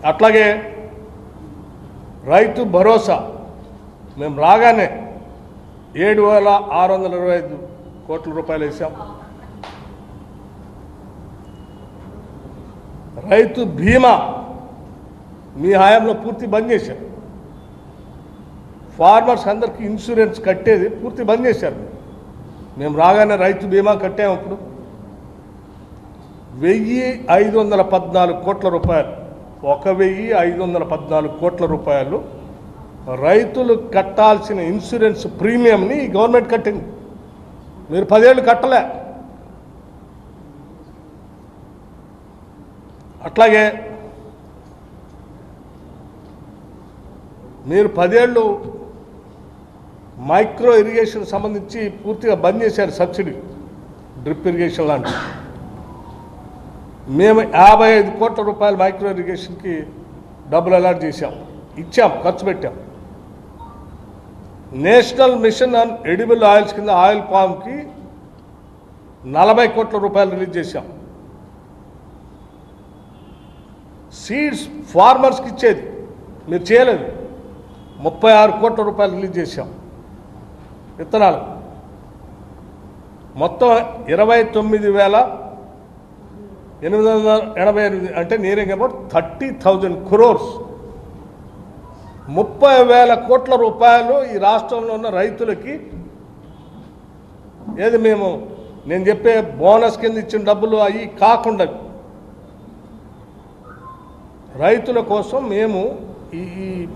అట్లాగే రైతు భరోసా మేము రాగానే 7,625 కోట్ల రూపాయలు వేసాం. రైతు బీమా మీ హయాంలో పూర్తి బంద్ చేశారు. ఫార్మర్స్ అందరికీ ఇన్సూరెన్స్ కట్టేది పూర్తి బంద్ చేశారు. మేము రాగానే రైతు బీమా కట్టాము. అప్పుడు 1,514 కోట్ల రూపాయలు, 1,514 కోట్ల రూపాయలు రైతులు కట్టాల్సిన ఇన్సూరెన్స్ ప్రీమియంని గవర్నమెంట్ కట్టింది. మీరు 10 ఏళ్ళు కట్టలే. అట్లాగే మీరు 10 ఏళ్ళు మైక్రో ఇరిగేషన్ సంబంధించి పూర్తిగా బంద్ చేశారు. సబ్సిడీ డ్రిప్ ఇరిగేషన్ లాంటి మేము 55 కోట్ల రూపాయలు మైక్రో ఇరిగేషన్కి డబ్బులు అలాట్ చేశాం, ఇచ్చాం, ఖర్చు పెట్టాం. National mission on edible oils కింద ఆయిల్ పామ్కి 40 కోట్ల రూపాయలు రిలీజ్ చేశాం. సీడ్స్ ఫార్మర్స్కి ఇచ్చేది మీరు చేయలేదు, 36 కోట్ల రూపాయలు రిలీజ్ చేశాం. విత్తనాలు మొత్తం 29,888, అంటే నియరింగ్ అబౌట్ 30,000 crores, 30,000 కోట్ల రూపాయలు ఈ రాష్ట్రంలో ఉన్న రైతులకి. ఏది నేను చెప్పే బోనస్ కింద ఇచ్చిన డబ్బులు అవి కాకుండా రైతుల కోసం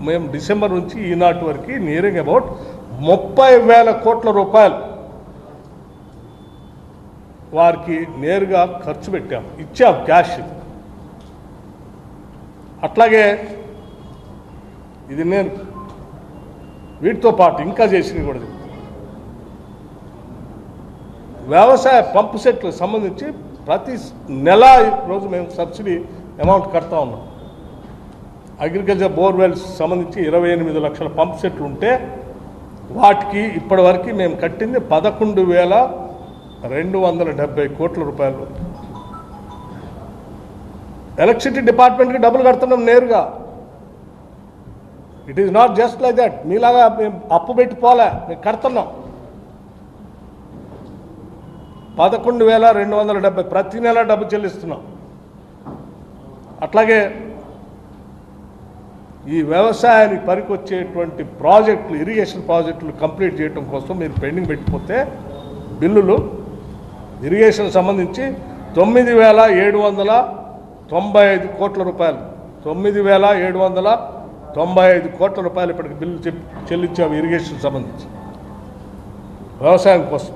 మేము డిసెంబర్ నుంచి ఈనాటి వరకు నియరింగ్ అబౌట్ 30,000 కోట్ల రూపాయలు వారికి నేరుగా ఖర్చు పెట్టాం, ఇచ్చాం క్యాష్. అట్లాగే ఇది నేను వీటితో పాటు ఇంకా చేసినవి కూడా వ్యవసాయ పంపు సెట్లకు సంబంధించి ప్రతి నెల రోజు మేము సబ్సిడీ అమౌంట్ కడతా ఉన్నాం. అగ్రికల్చర్ బోర్వెల్స్ సంబంధించి 28 లక్షల పంప్ సెట్లు ఉంటే వాటికి ఇప్పటివరకు మేము కట్టింది 11,270 కోట్ల రూపాయలు. ఎలక్ట్రిసిటీ డిపార్ట్మెంట్కి డబ్బులు కడుతున్నాం నేరుగా. It is not just like that. మీలాగా మేము అప్పు పెట్టిపోలే, మేము కడుతున్నాం. 11,270 ప్రతి నెల డబ్బు చెల్లిస్తున్నాం. అట్లాగే ఈ వ్యవసాయానికి పనికొచ్చేటువంటి ప్రాజెక్టులు, ఇరిగేషన్ ప్రాజెక్టులు కంప్లీట్ చేయడం కోసం మీరు పెండింగ్ పెట్టిపోతే బిల్లులు ఇరిగేషన్ సంబంధించి 9,795 కోట్ల రూపాయలు, 9,795 కోట్ల రూపాయలు ఇప్పటికి బిల్లు చెల్లించాము ఇరిగేషన్ సంబంధించి వ్యవసాయం కోసం.